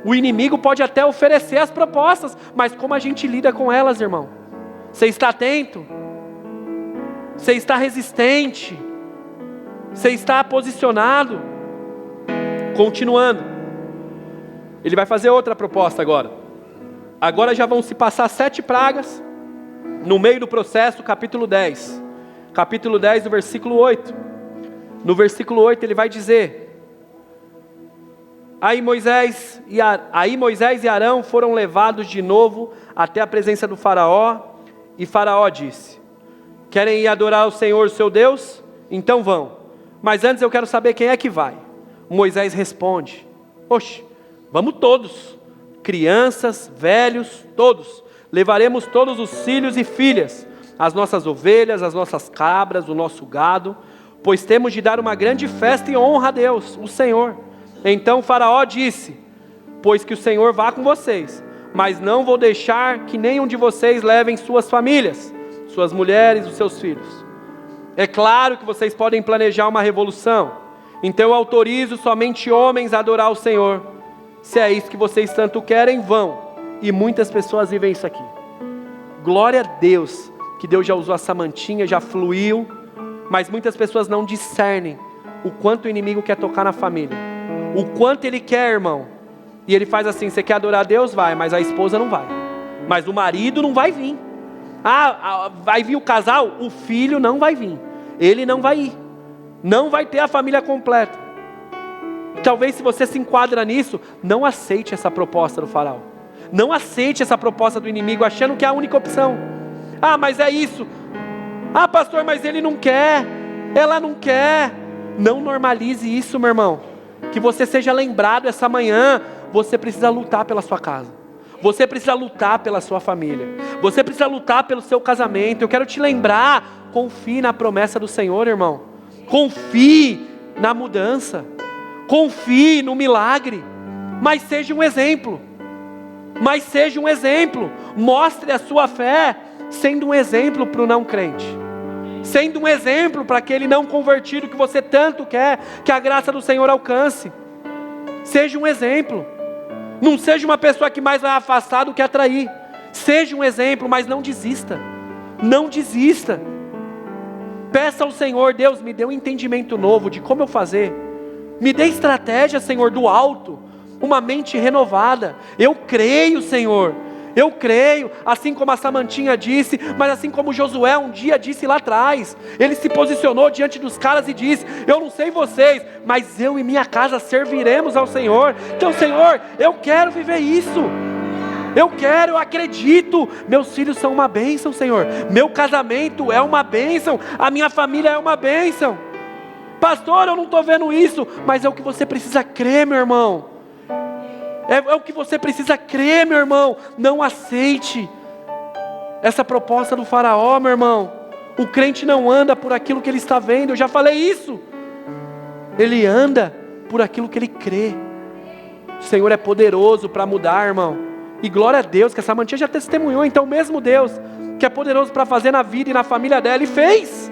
O inimigo pode até oferecer as propostas, mas como a gente lida com elas, irmão? Você está atento? Você está resistente? Você está posicionado? Continuando, ele vai fazer outra proposta agora. Agora já vão se passar 7 pragas, no meio do processo, capítulo 10. Capítulo 10, do versículo 8. No versículo 8 ele vai dizer: Aí Moisés e Arão foram levados de novo até a presença do faraó, e faraó disse: querem ir adorar o Senhor seu Deus? Então vão, mas antes eu quero saber quem é que vai. Moisés responde: oxe, vamos todos, crianças, velhos, todos, levaremos todos os filhos e filhas, as nossas ovelhas, as nossas cabras, o nosso gado, pois temos de dar uma grande festa e honra a Deus, o Senhor. Então faraó disse: pois que o Senhor vá com vocês, mas não vou deixar que nenhum de vocês levem suas famílias, suas mulheres, os seus filhos. É claro que vocês podem planejar uma revolução, então eu autorizo somente homens a adorar o Senhor. Se é isso que vocês tanto querem, vão. E muitas pessoas vivem isso aqui. Glória a Deus, que Deus já usou a Samantinha, já fluiu. Mas muitas pessoas não discernem o quanto o inimigo quer tocar na família. O quanto ele quer, irmão. E ele faz assim, você quer adorar a Deus? Vai, mas a esposa não vai. Mas o marido não vai vir. Vai vir o casal? O filho não vai vir. Ele não vai ir. Não vai ter a família completa. Talvez se você se enquadra nisso, não aceite essa proposta do faraó. Não aceite essa proposta do inimigo, achando que é a única opção. Mas é isso. Pastor, mas ele não quer. Ela não quer. Não normalize isso, meu irmão. Que você seja lembrado essa manhã. Você precisa lutar pela sua casa. Você precisa lutar pela sua família. Você precisa lutar pelo seu casamento. Eu quero te lembrar, confie na promessa do Senhor, irmão. Confie na mudança. Confie no milagre. Mas seja um exemplo. Mas seja um exemplo. Mostre a sua fé sendo um exemplo para o não crente. Sendo um exemplo para aquele não convertido que você tanto quer que a graça do Senhor alcance. Seja um exemplo. Não seja uma pessoa que mais vai afastar do que atrair. Seja um exemplo, mas não desista. Não desista. Peça ao Senhor, Deus, me dê um entendimento novo de como eu fazer. Me dê estratégia, Senhor, do alto. Uma mente renovada. Eu creio, Senhor. Eu creio, assim como a Samantinha disse, mas assim como Josué um dia disse lá atrás. Ele se posicionou diante dos caras e disse: eu não sei vocês, mas eu e minha casa serviremos ao Senhor. Então, Senhor, eu quero viver isso. Eu acredito. Meus filhos são uma bênção, Senhor. Meu casamento é uma bênção. A minha família é uma bênção. Pastor, eu não estou vendo isso, mas é o que você precisa crer, meu irmão. É o que você precisa crer, meu irmão. Não aceite essa proposta do faraó, meu irmão. O crente não anda por aquilo que ele está vendo. Eu já falei isso. Ele anda por aquilo que ele crê. O Senhor é poderoso para mudar, irmão. E glória a Deus que essa Samantinha já testemunhou. Então o mesmo Deus que é poderoso para fazer na vida e na família dela, Ele fez.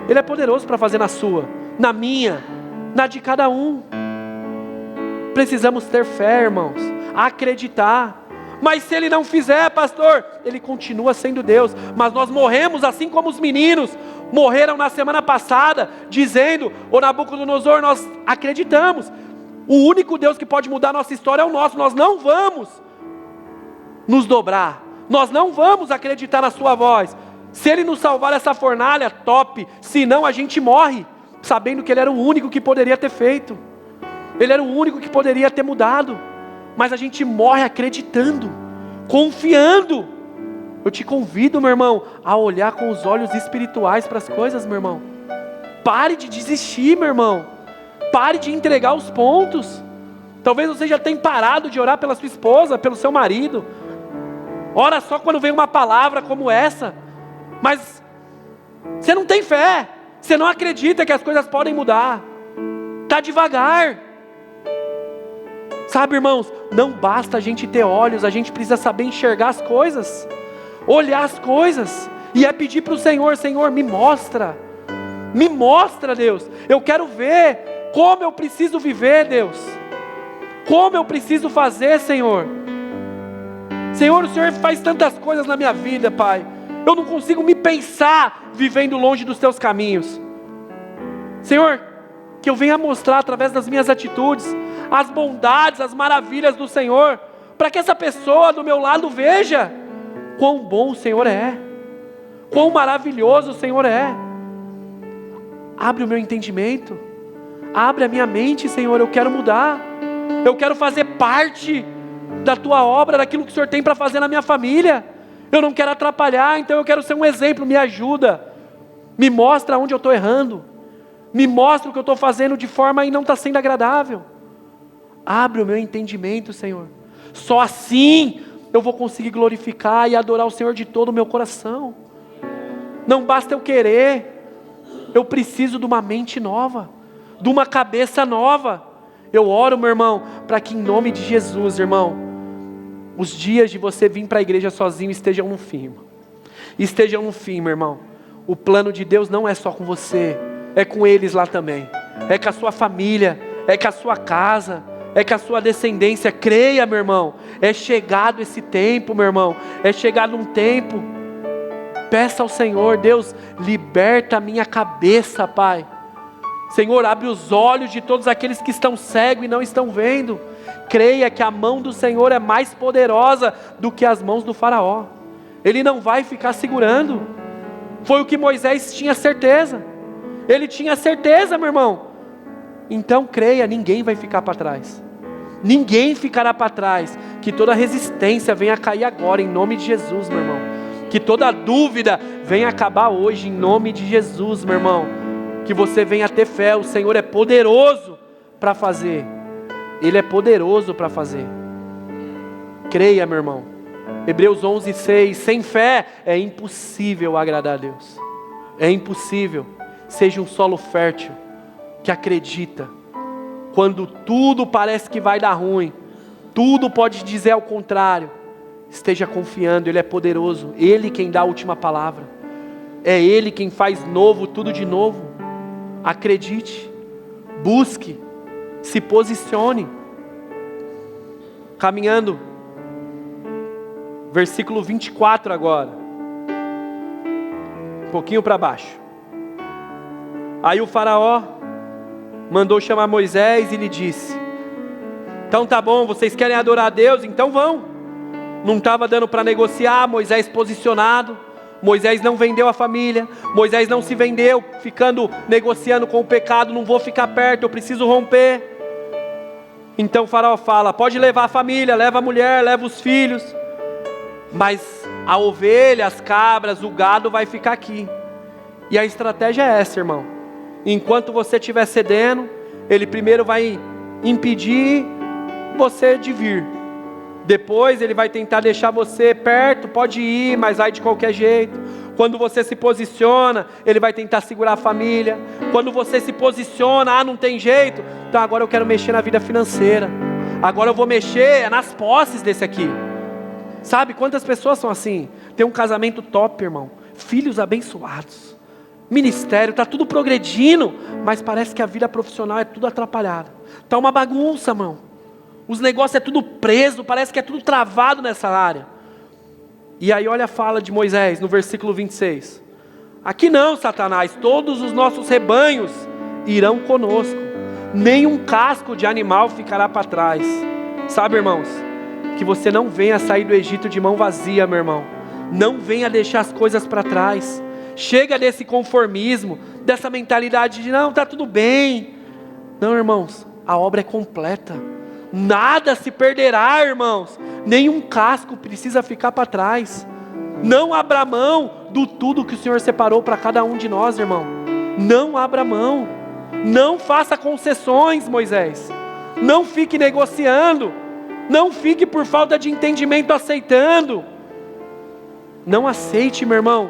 Ele é poderoso para fazer na sua, na minha, na de cada um. Precisamos ter fé, irmãos, acreditar. Mas se Ele não fizer, pastor, Ele continua sendo Deus. Mas nós morremos assim como os meninos morreram na semana passada, dizendo: ô Nabucodonosor, nós acreditamos. O único Deus que pode mudar a nossa história é o nosso. Nós não vamos nos dobrar. Nós não vamos acreditar na sua voz. Se Ele nos salvar dessa fornalha, top. Se não, a gente morre, sabendo que Ele era o único que poderia ter feito. Ele era o único que poderia ter mudado. Mas a gente morre acreditando, confiando. Eu te convido, meu irmão, a olhar com os olhos espirituais para as coisas, meu irmão. Pare de desistir, meu irmão. Pare de entregar os pontos. Talvez você já tenha parado de orar pela sua esposa, pelo seu marido. Ora só quando vem uma palavra como essa. Mas você não tem fé. Você não acredita que as coisas podem mudar. Está devagar. Sabe, irmãos, não basta a gente ter olhos, a gente precisa saber enxergar as coisas, olhar as coisas, e é pedir para o Senhor: Senhor, me mostra, Deus, eu quero ver como eu preciso viver, Deus, como eu preciso fazer, Senhor. Senhor, o Senhor faz tantas coisas na minha vida, Pai, eu não consigo me pensar vivendo longe dos Teus caminhos. Senhor, que eu venha mostrar através das minhas atitudes as bondades, as maravilhas do Senhor, para que essa pessoa do meu lado veja quão bom o Senhor é, quão maravilhoso o Senhor é. Abre o meu entendimento, abre a minha mente, Senhor. Eu quero mudar, eu quero fazer parte da Tua obra, daquilo que o Senhor tem para fazer na minha família. Eu não quero atrapalhar, então eu quero ser um exemplo. Me ajuda, me mostra onde eu estou errando, me mostra o que eu estou fazendo de forma e não está sendo agradável. Abre o meu entendimento, Senhor. Só assim eu vou conseguir glorificar e adorar o Senhor de todo o meu coração. Não basta eu querer, eu preciso de uma mente nova, de uma cabeça nova. Eu oro, meu irmão, para que em nome de Jesus, irmão, os dias de você vir para a igreja sozinho estejam no fim, irmão. Estejam no fim, meu irmão. O plano de Deus não é só com você, é com eles lá também. É com a sua família, é com a sua casa. é que a sua descendência creia, meu irmão. É chegado esse tempo, meu irmão. É chegado um tempo. Peça ao Senhor: Deus, liberta a minha cabeça, Pai. Senhor, abre os olhos de todos aqueles que estão cegos e não estão vendo. Creia que a mão do Senhor é mais poderosa do que as mãos do faraó. Ele não vai ficar segurando. Foi o que Moisés tinha certeza. Ele tinha certeza, meu irmão. Então creia, ninguém vai ficar para trás. Ninguém ficará para trás. Que toda resistência venha cair agora, em nome de Jesus, meu irmão. Que toda dúvida venha acabar hoje, em nome de Jesus, meu irmão. Que você venha ter fé. O Senhor é poderoso para fazer. Ele é poderoso para fazer. Creia, meu irmão. Hebreus 11:6. Sem fé é impossível agradar a Deus. É impossível. Seja um solo fértil, que acredita. Quando tudo parece que vai dar ruim, tudo pode dizer ao contrário, esteja confiando. Ele é poderoso. Ele quem dá a última palavra. É Ele quem faz novo, tudo de novo. Acredite, busque, se posicione. Caminhando, versículo 24 agora, um pouquinho para baixo. Aí o faraó mandou chamar Moisés e lhe disse: então tá bom, vocês querem adorar a Deus? Então vão. Não estava dando para negociar. Moisés posicionado. Moisés não vendeu a família. Moisés não se vendeu ficando negociando com o pecado. Não vou ficar perto, eu preciso romper. Então o faraó fala: pode levar a família, leva a mulher, leva os filhos, mas a ovelha, as cabras, o gado vai ficar aqui. E a estratégia é essa, irmão. Enquanto você estiver cedendo, ele primeiro vai impedir você de vir. Depois ele vai tentar deixar você perto, pode ir, mas vai de qualquer jeito. Quando você se posiciona, ele vai tentar segurar a família. Quando você se posiciona, não tem jeito, então agora eu quero mexer na vida financeira. Agora eu vou mexer nas posses desse aqui. Sabe quantas pessoas são assim? Tem um casamento top, irmão. Filhos abençoados. Ministério, está tudo progredindo, mas parece que a vida profissional é tudo atrapalhado. Está uma bagunça, irmão. Os negócios é tudo preso, parece que é tudo travado nessa área. E aí olha a fala de Moisés no versículo 26. Aqui não, Satanás, todos os nossos rebanhos irão conosco. Nenhum casco de animal ficará para trás. Sabe, irmãos, que você não venha sair do Egito de mão vazia, meu irmão. Não venha deixar as coisas para trás. Chega desse conformismo, dessa mentalidade de não, está tudo bem. Não, irmãos, a obra é completa. Nada se perderá, irmãos. Nenhum casco precisa ficar para trás. Não abra mão do tudo que o Senhor separou para cada um de nós, irmão. Não abra mão. Não faça concessões, Moisés. Não fique negociando. Não fique por falta de entendimento aceitando. Não aceite, meu irmão,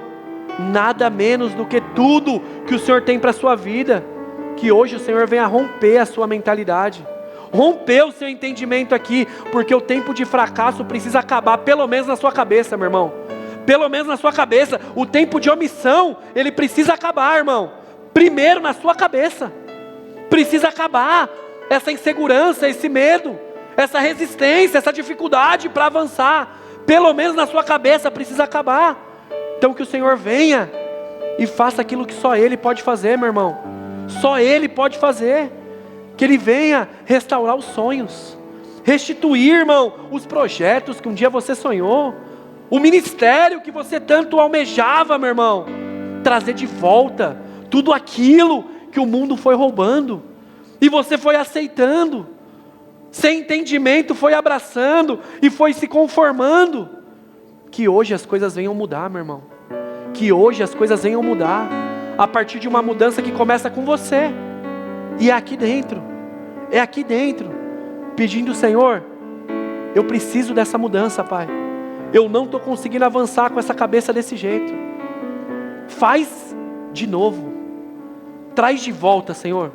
nada menos do que tudo que o Senhor tem para a sua vida. Que hoje o Senhor venha romper a sua mentalidade, romper o seu entendimento aqui, porque o tempo de fracasso precisa acabar, pelo menos na sua cabeça, meu irmão. Pelo menos na sua cabeça. O tempo de omissão, ele precisa acabar, irmão. Primeiro na sua cabeça. Precisa acabar essa insegurança, esse medo, essa resistência, essa dificuldade para avançar. Pelo menos na sua cabeça precisa acabar. Então que o Senhor venha e faça aquilo que só Ele pode fazer, meu irmão. Só Ele pode fazer. Que Ele venha restaurar os sonhos, restituir, irmão, os projetos que um dia você sonhou, o ministério que você tanto almejava, meu irmão. Trazer de volta tudo aquilo que o mundo foi roubando e você foi aceitando, sem entendimento foi abraçando e foi se conformando. Que hoje as coisas venham mudar, meu irmão. Que hoje as coisas venham mudar, a partir de uma mudança que começa com você. E é aqui dentro, pedindo: Senhor, eu preciso dessa mudança, Pai. Eu não estou conseguindo avançar com essa cabeça desse jeito. Faz de novo, traz de volta, Senhor.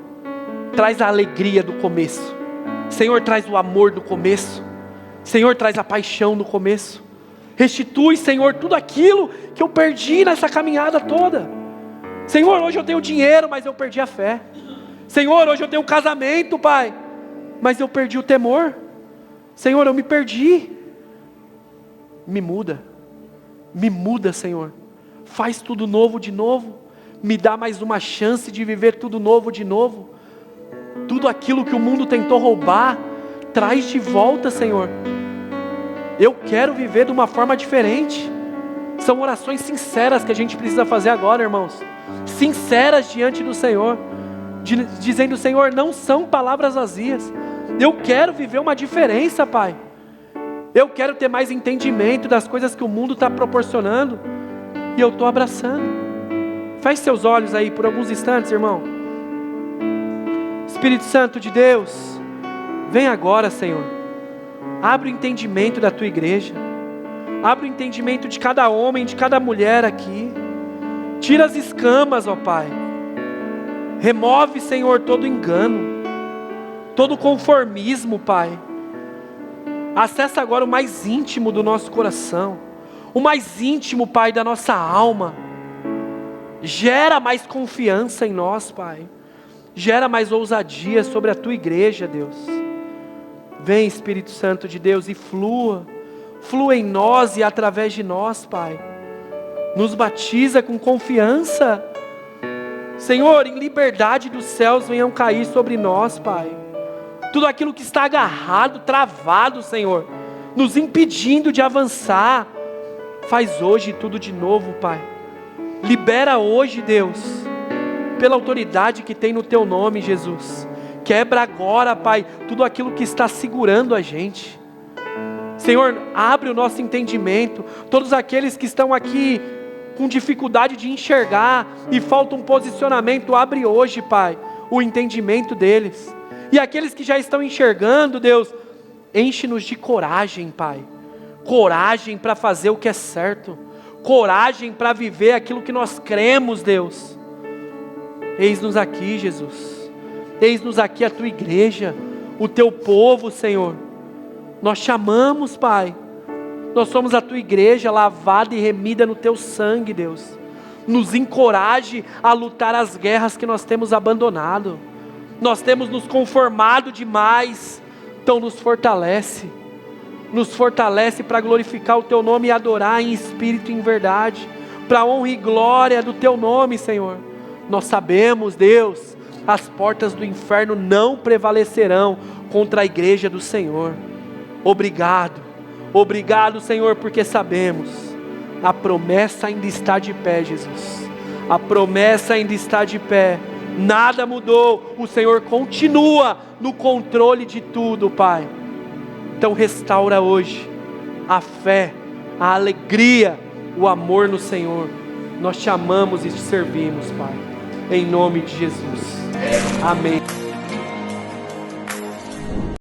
Traz a alegria do começo, Senhor, traz o amor do começo, Senhor, traz a paixão do começo. Restitui, Senhor, tudo aquilo que eu perdi nessa caminhada toda. Senhor, hoje eu tenho dinheiro, mas eu perdi a fé. Senhor, hoje eu tenho um casamento, Pai, mas eu perdi o temor. Senhor, eu me perdi. Me muda, Senhor. Faz tudo novo de novo. Me dá mais uma chance de viver tudo novo de novo. Tudo aquilo que o mundo tentou roubar, traz de volta, Senhor. Eu quero viver de uma forma diferente. São orações sinceras que a gente precisa fazer agora, irmãos. Sinceras diante do Senhor. Dizendo, Senhor, não são palavras vazias. Eu quero viver uma diferença, Pai. Eu quero ter mais entendimento das coisas que o mundo está proporcionando. E eu estou abraçando. Feche seus olhos aí por alguns instantes, irmão. Espírito Santo de Deus, vem agora, Senhor. Abre o entendimento da tua igreja. Abre o entendimento de cada homem, de cada mulher aqui. Tira as escamas, ó Pai. Remove, Senhor, todo engano, todo conformismo, Pai. Acessa agora o mais íntimo do nosso coração, o mais íntimo, Pai, da nossa alma. Gera mais confiança em nós, Pai. Gera mais ousadia sobre a tua igreja, Deus. Vem, Espírito Santo de Deus, e flua em nós e através de nós, Pai. Nos batiza com confiança. Senhor, em liberdade dos céus venham cair sobre nós, Pai. Tudo aquilo que está agarrado, travado, Senhor, nos impedindo de avançar, faz hoje tudo de novo, Pai. Libera hoje, Deus, pela autoridade que tem no Teu nome, Jesus. Quebra agora, Pai, tudo aquilo que está segurando a gente. Senhor, abre o nosso entendimento. Todos aqueles que estão aqui com dificuldade de enxergar e falta um posicionamento, abre hoje, Pai, o entendimento deles. E aqueles que já estão enxergando, Deus, enche-nos de coragem, Pai. Coragem para fazer o que é certo. Coragem para viver aquilo que nós cremos, Deus. Eis-nos aqui, Jesus. Eis-nos aqui a Tua igreja, o Teu povo, Senhor. Nós te amamos, Pai. Nós somos a Tua igreja, lavada e remida no Teu sangue, Deus. Nos encoraje a lutar as guerras que nós temos abandonado. Nós temos nos conformado demais, então nos fortalece. Nos fortalece para glorificar o Teu nome e adorar em espírito e em verdade. Para a honra e glória do Teu nome, Senhor. Nós sabemos, Deus, as portas do inferno não prevalecerão contra a igreja do Senhor. Obrigado. Obrigado, Senhor, porque sabemos, a promessa ainda está de pé, Jesus. A promessa ainda está de pé. Nada mudou. O Senhor continua no controle de tudo, Pai. Então restaura hoje a fé, a alegria, o amor no Senhor. Nós te amamos e te servimos, Pai. Em nome de Jesus. Amém.